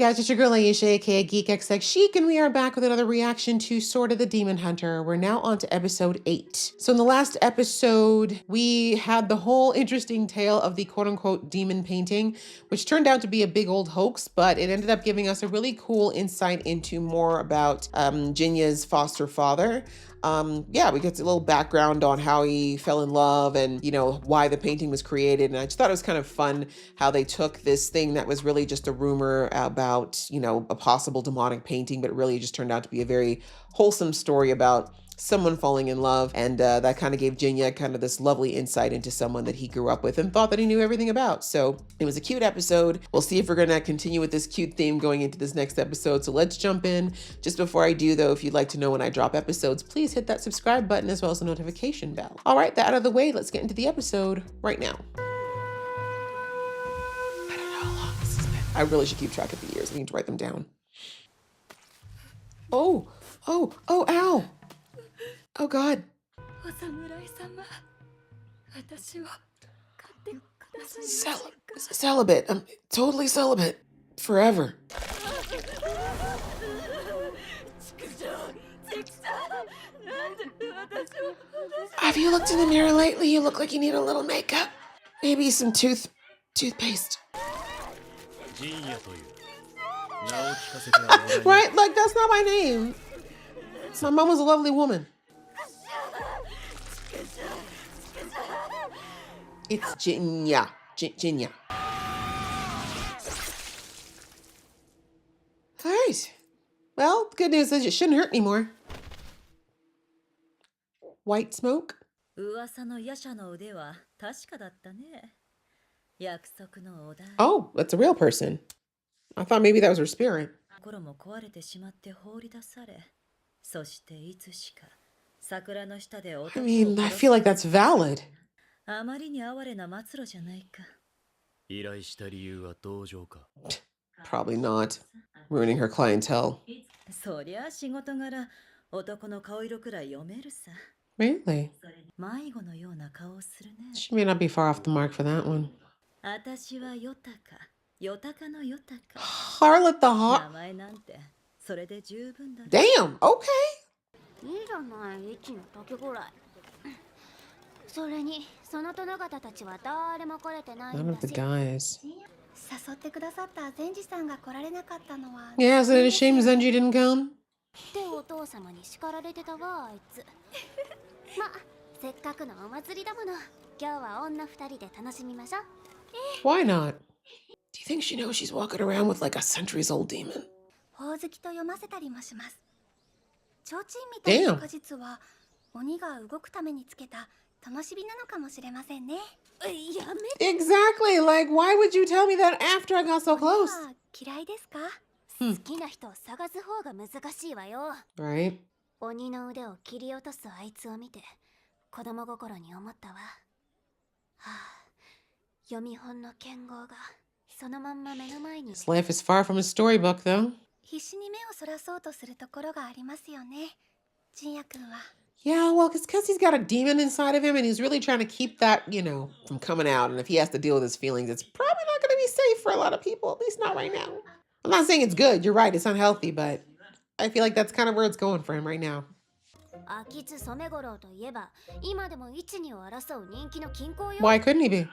guys, it's your girl Aisha, aka GeekX Chic, and we are back with another reaction to Sword of the Demon Hunter. We're now on to episode 8. So in the last episode, we had the whole interesting tale of the quote-unquote demon painting, which turned out to be a big old hoax, but it ended up giving us a really cool insight into more about Jinya's foster father. Yeah, we get a little background on how he fell in love and, you know, why the painting was created. And I just thought it was kind of fun how they took this thing that was really just a rumor about, you know, a possible demonic painting, but it really just turned out to be a very wholesome story about someone falling in love. And that kind of gave Jinya kind of this lovely insight into someone that he grew up with and thought that he knew everything about. So it was a cute episode. We'll see if we're going to continue with this cute theme going into this next episode. So let's jump in. Just before I do, though, if you'd like to know when I drop episodes, please hit that subscribe button as well as the notification bell. All right, that out of the way, let's get into the episode right now. I don't know how long this has been. I really should keep track of the years. I need to write them down. Oh, ow. Oh, God. Celibate. I'm totally celibate. Forever. Have you looked in the mirror lately? You look like you need a little makeup. Maybe some toothpaste. Right? Like, that's not my name. My mom was a lovely woman. It's Jinya. Jinya. All right. Well, the good news is it shouldn't hurt anymore. White smoke? Oh, that's a real person. I thought maybe that was her spirit. I mean, I feel like that's valid. Probably not. Ruining her clientele. Really? She may not be far off the mark for that one. Harlot the Hawk. Damn, okay. None of the guys. Yeah, so it's a shame Zenji didn't come. Why not? Do you think she knows she's walking around with like a centuries-old demon? Damn. Exactly. Like, why would you tell me that after I got so close? Right. His life is far from a storybook, though. Yeah, well, because he's got a demon inside of him and he's really trying to keep that, you know, from coming out. And if he has to deal with his feelings, it's probably not going to be safe for a lot of people, at least not right now. I'm not saying it's good. You're right. It's unhealthy, but I feel like that's kind of where it's going for him right now. Why couldn't he be?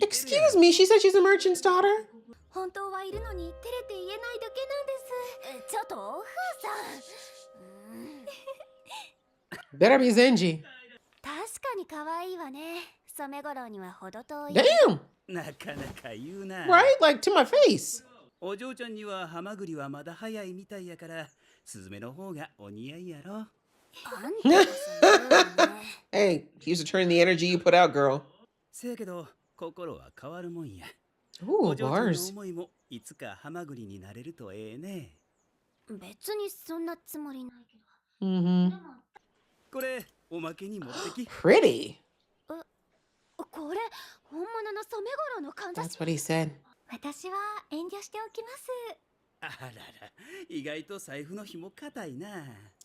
Excuse me, she said she's a merchant's daughter? Better be Zenji. Damn! Right? Like, to my face. Hey, here's to turn the energy you put out, girl. Ooh, bars. Pretty. That's what he said.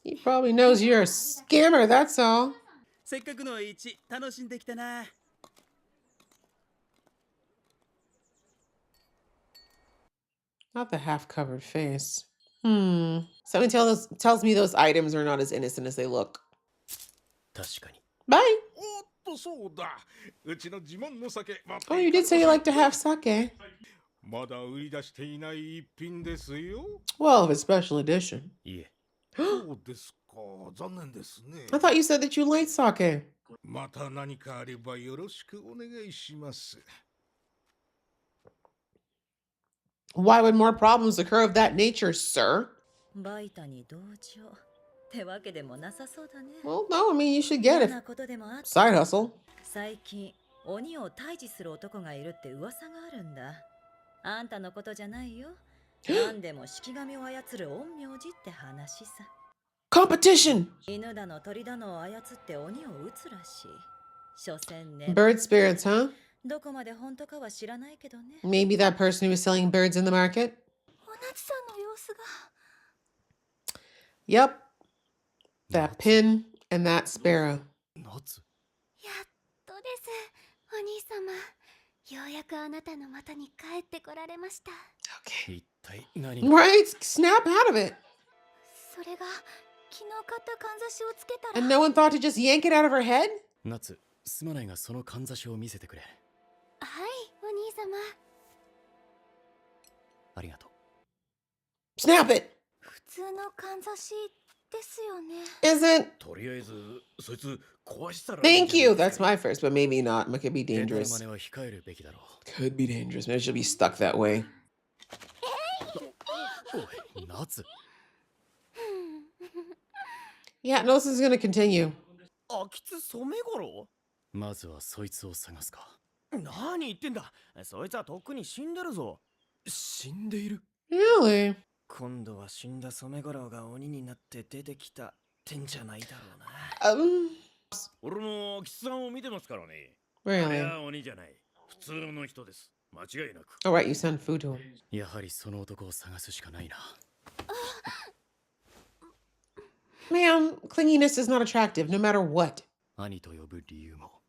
He probably knows you're a scammer, that's all. Not the half-covered face. Something tells me those items are not as innocent as they look. 確かに。 Bye. おっとそうだ。うちの自慢の酒持って Oh, い you か did んと say you さ like to have sake. まだ売り出していない一品ですよ。 Well, if it's special edition. いえ、そうですか。残念ですね。 I thought you said that you liked sake. また何かあればよろしくお願いします。 Why would more problems occur of that nature, sir? バイタに同情ってわけでもなさそうだね。 Well, no, I mean, you should 嫌 get な it. ことでもあって Side hustle. 最近鬼を退治する男がいるって噂があるんだ。あんたのことじゃないよ。何でも式神を操る陰陽師って話さ。 Competition! 犬だの鳥だのを操って鬼を撃つらしい。所詮ね。 Bird spirits, huh? どこまで本当かは知らないけどね。 Maybe that person who was selling birds in the market? おなちさんの様子が。 Yep. That pin and that sparrow. 夏。やっとです。お兄様。ようやくあなたの元に帰ってこられました。 Okay. 一体何が。 Right? Snap out of it. それが、昨日買ったかんざしをつけたら。 And no one thought to just yank it out of her head? 夏、すまないがそのかんざしを見せてくれ。はい、お兄様。ありがとう。 Snap it! 普通のかんざしですよね。 Isn't. とりあえずそいつ壊したら。 Thank you. That's my first, but maybe not. It could be 下手な dangerous. 真似は控えるべきだろ Could be dangerous. Maybe she'll be stuck that way. う。おい、夏。 Yeah, no, this is gonna continue. 秋津染五郎？まずはそいつを探すか。何言ってんだ。そいつはとっくに死んでるぞ。死んでいる。 Really? 今度は死んだ染五郎が鬼になって出てきたってんじゃないだろうな。 俺も秋津さんを見てますからね。あれ Really? は鬼じゃない。普通の人です。間違いなく。 All right, you send food to him. やはりその男を探すしかないな。 Ma'am, clinginess is not attractive, no matter what. 兄と呼ぶ理由も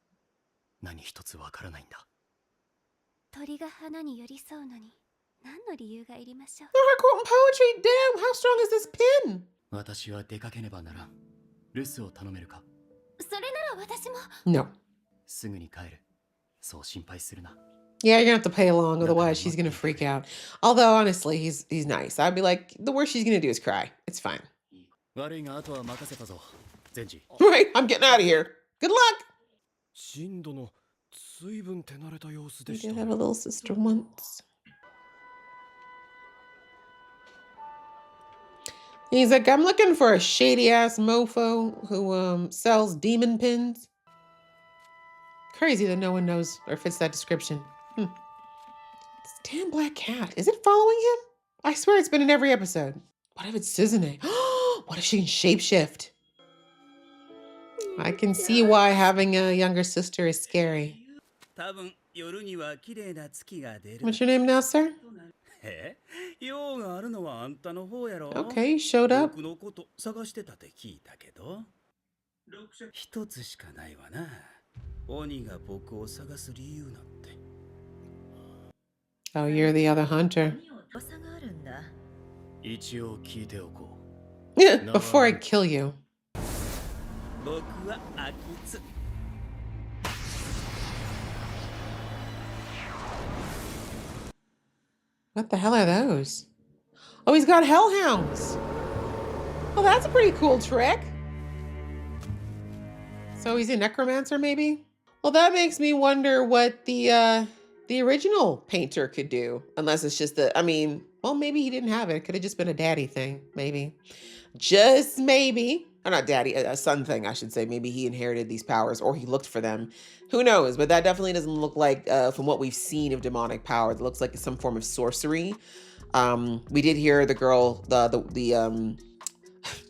何一つわからないんだ。鳥が花に寄り添うのに、何の理由がいりましょう。 Her quoting poetry. Damn, how strong is this pin? 私は出かけねばならん。留守を頼めるか。それなら私も。 No. すぐに帰る。そう心配するな。 Yeah, you're gonna have to play along, otherwise she's gonna freak out. Although honestly, he's nice. I'd be like, the worst she's gonna do is cry. It's fine. 悪いがあとは任せたぞ。善治。 Right, I'm getting out of here. Good luck. 新殿、随分手慣れた様子 We でし did た have ね。 a little sister once. He's like, I'm looking for a shady ass mofo who sells demon pins. Crazy that no one knows or fits that description. This damn black cat. Is it following him? I swear it's been in every episode. What if it's Suzume? What if she can shapeshift? I can see why having a younger sister is scary. 多分夜には綺麗な月が出る。 What's your name now, sir? え？用があるのはあんたの方やろ。 Okay, you showed up. 僕のこと探してたって聞いたけど。一つしかないわな。鬼が僕を探す理由なんて。 Oh, you're the other hunter. 噂があるんだ。一応聞いておこ Before I kill you. 僕は秋津。 What the hell are those? Oh, he's got hellhounds. Well, that's a pretty cool trick. So he's a necromancer, maybe? Well, that makes me wonder what the original painter could do. Unless it's just I mean, well, maybe he didn't have it. It could have just been a daddy thing, maybe. Just maybe. Or not daddy, a son thing, I should say. Maybe he inherited these powers or he looked for them. Who knows? But that definitely doesn't look like, from what we've seen of demonic power, it looks like it's some form of sorcery. We did hear the girl, the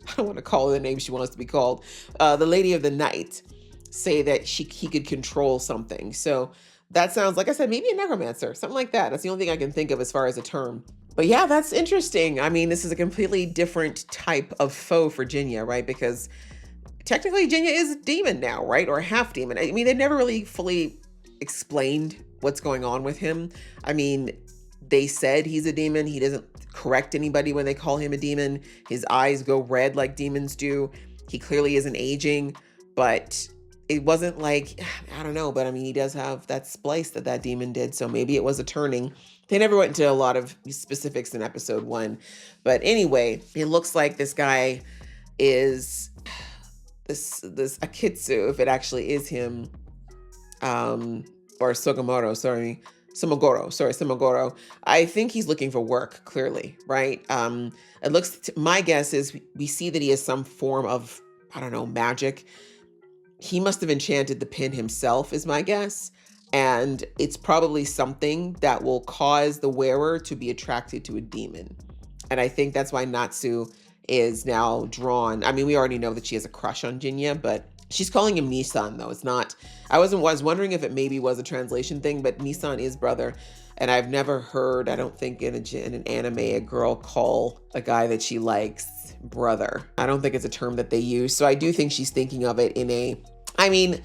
I don't want to call her the name she wants to be called, the Lady of the Night, say that he could control something. So that sounds, like I said, maybe a necromancer, something like that. That's the only thing I can think of as far as a term. But yeah, that's interesting. I mean, this is a completely different type of foe for Jinya, right? Because technically Jinya is a demon now, right? Or half demon. I mean, they never really fully explained what's going on with him. I mean, they said he's a demon. He doesn't correct anybody when they call him a demon. His eyes go red like demons do. He clearly isn't aging, but it wasn't like, I don't know, but I mean, he does have that splice that demon did. So maybe it was a turning. They never went into a lot of specifics in episode 1. But anyway, it looks like this guy is this Akitsu, if it actually is him, or Sumogoro. I think he's looking for work, clearly, right? It looks, my guess is we see that he has some form of, I don't know, magic. He must have enchanted the pin himself, is my guess. And it's probably something that will cause the wearer to be attracted to a demon. And I think that's why Natsu is now drawn. I mean, we already know that she has a crush on Jinya, but she's calling him Nissan, though. It's not, I was wondering if it maybe was a translation thing, but Nissan is brother. And I've never heard, I don't think in an anime, a girl call a guy that she likes brother. I don't think it's a term that they use. So I do think she's thinking of it in a, I mean,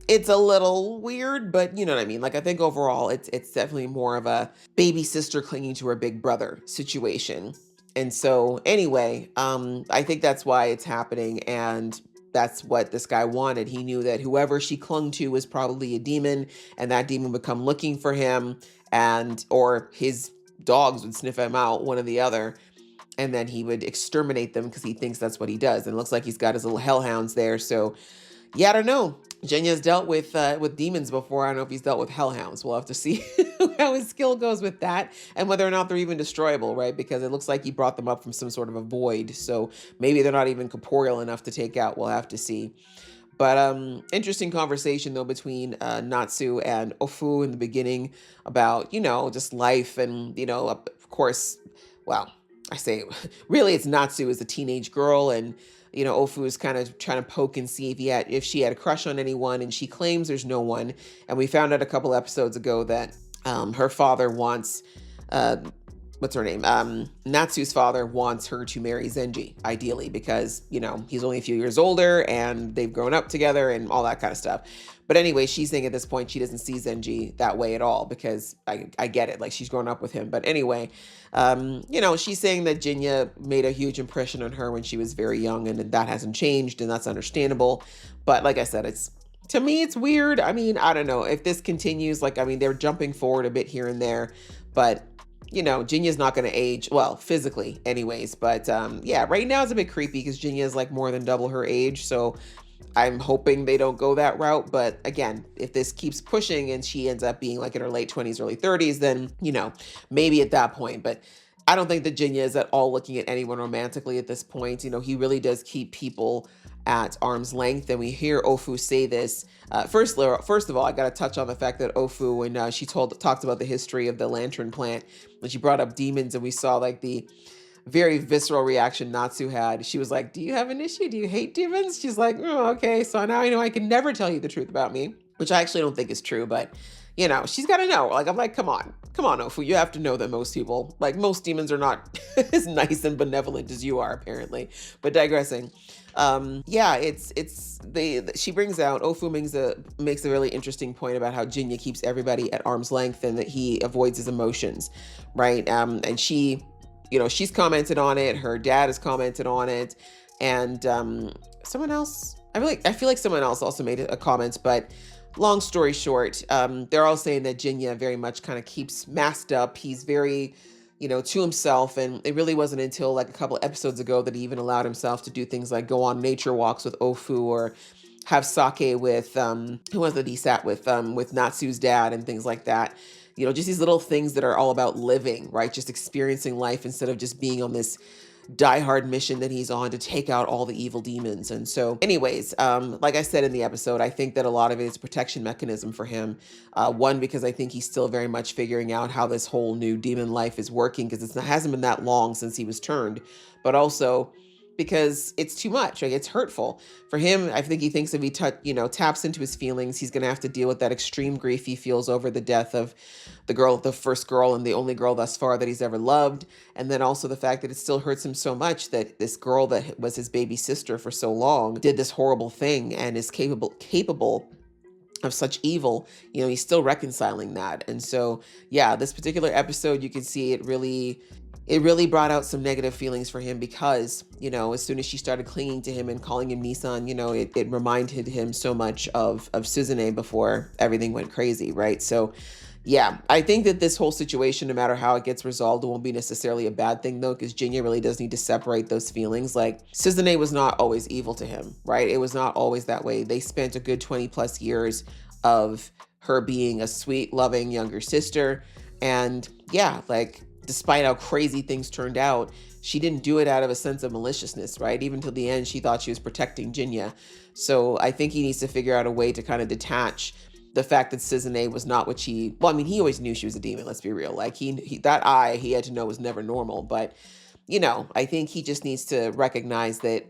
it's a little weird, but you know what I mean? Like, I think overall, it's definitely more of a baby sister clinging to her big brother situation. And so anyway, I think that's why it's happening. And that's what this guy wanted. He knew that whoever she clung to was probably a demon, and that demon would come looking for him, or his dogs would sniff him out, one or the other, and then he would exterminate them because he thinks that's what he does. And it looks like he's got his little hellhounds there. So yeah, I don't know. Jinya's dealt with demons before. I don't know if he's dealt with hellhounds. We'll have to see how his skill goes with that, and whether or not they're even destroyable, right? Because it looks like he brought them up from some sort of a void. So maybe they're not even corporeal enough to take out. We'll have to see. But interesting conversation, though, between Natsu and Ofu in the beginning about, just life. And, of course, well, I say really it's Natsu as a teenage girl, and Ofu is kind of trying to poke and see if she had a crush on anyone, and she claims there's no one. And we found out a couple episodes ago that her father wants, what's her name? Natsu's father wants her to marry Zenji, ideally, because, he's only a few years older and they've grown up together and all that kind of stuff. But anyway, she's saying at this point, she doesn't see Zenji that way at all, because I get it. Like, she's grown up with him. But anyway, she's saying that Jinya made a huge impression on her when she was very young, and that hasn't changed, and that's understandable. But like I said, to me, it's weird. I mean, I don't know if this continues, they're jumping forward a bit here and there, but Jinya's not going to age well physically anyways. But yeah, right now it's a bit creepy because Jinya is like more than double her age. So I'm hoping they don't go that route. But again, if this keeps pushing and she ends up being like in her late 20s, early 30s, then, maybe at that point. But I don't think that Jinya is at all looking at anyone romantically at this point. He really does keep people at arm's length. And we hear Ofu say this. First of all, I got to touch on the fact that Ofu, when she talked about the history of the lantern plant, when she brought up demons, and we saw like the very visceral reaction Natsu had. She was like, do you have an issue? Do you hate demons? She's like, oh, okay. So now I know I can never tell you the truth about me, which I actually don't think is true, but she's got to know. Like, I'm like, come on, Ofu. You have to know that most demons are not as nice and benevolent as you are, apparently. But digressing. Yeah, she brings out, Ofu makes a really interesting point about how Jinya keeps everybody at arm's length and that he avoids his emotions, right? And she, she's commented on it. Her dad has commented on it. And someone else, I feel like someone else also made a comment, but long story short, they're all saying that Jinya very much kind of keeps masked up. He's very, to himself. And it really wasn't until like a couple episodes ago that he even allowed himself to do things like go on nature walks with Ofu, or have sake with, who was it he sat with Natsu's dad, and things like that. Just these little things that are all about living, right? Just experiencing life instead of just being on this diehard mission that he's on to take out all the evil demons. And so anyways, like I said in the episode, I think that a lot of it is a protection mechanism for him. One, because I think he's still very much figuring out how this whole new demon life is working, because it hasn't been that long since he was turned, but also because it's too much. Like, it's hurtful for him. I think he thinks if he taps into his feelings, he's going to have to deal with that extreme grief he feels over the death of the first girl and the only girl thus far that he's ever loved. And then also the fact that it still hurts him so much that this girl that was his baby sister for so long did this horrible thing and is capable of such evil, you know, he's still reconciling that. And so, yeah, this particular episode, you can see it really brought out some negative feelings for him because, you know, as soon as she started clinging to him and calling him Nissan, you know, it reminded him so much of Suzune before everything went crazy, right? So, yeah, I think that this whole situation, no matter how it gets resolved, it won't be necessarily a bad thing though, because Jinya really does need to separate those feelings. Like Suzune was not always evil to him, right? It was not always that way. They spent a good 20 plus years of her being a sweet, loving younger sister. And yeah, like despite how crazy things turned out, she didn't do it out of a sense of maliciousness, right? Even till the end, she thought she was protecting Jinya. So I think he needs to figure out a way to kind of detach the fact that Suzune was not what she, well, I mean, he always knew she was a demon, let's be real. Like he that eye, he had to know was never normal. But, you know, I think he just needs to recognize that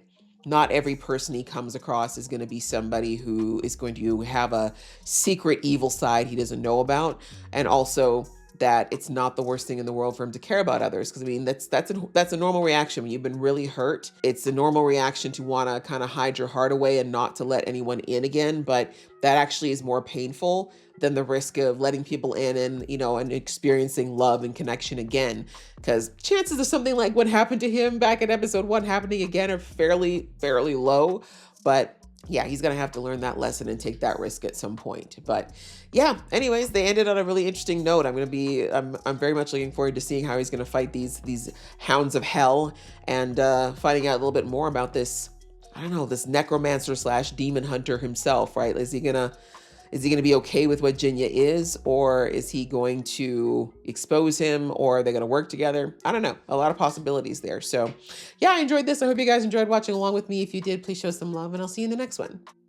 not every person he comes across is going to be somebody who is going to have a secret evil side he doesn't know about. And also that it's not the worst thing in the world for him to care about others. Because I mean, that's a normal reaction when you've been really hurt. It's a normal reaction to want to kind of hide your heart away and not to let anyone in again. But that actually is more painful than the risk of letting people in and, you know, and experiencing love and connection again. Because chances of something like what happened to him back in episode 1 happening again are fairly low. But yeah, he's going to have to learn that lesson and take that risk at some point. But yeah, anyways, they ended on a really interesting note. I'm very much looking forward to seeing how he's going to fight these hounds of hell and finding out a little bit more about this, I don't know, this necromancer / demon hunter himself, right? Is he going to be okay with what Jinya is, or is he going to expose him, or are they going to work together? I don't know. A lot of possibilities there. So yeah, I enjoyed this. I hope you guys enjoyed watching along with me. If you did, please show some love and I'll see you in the next one.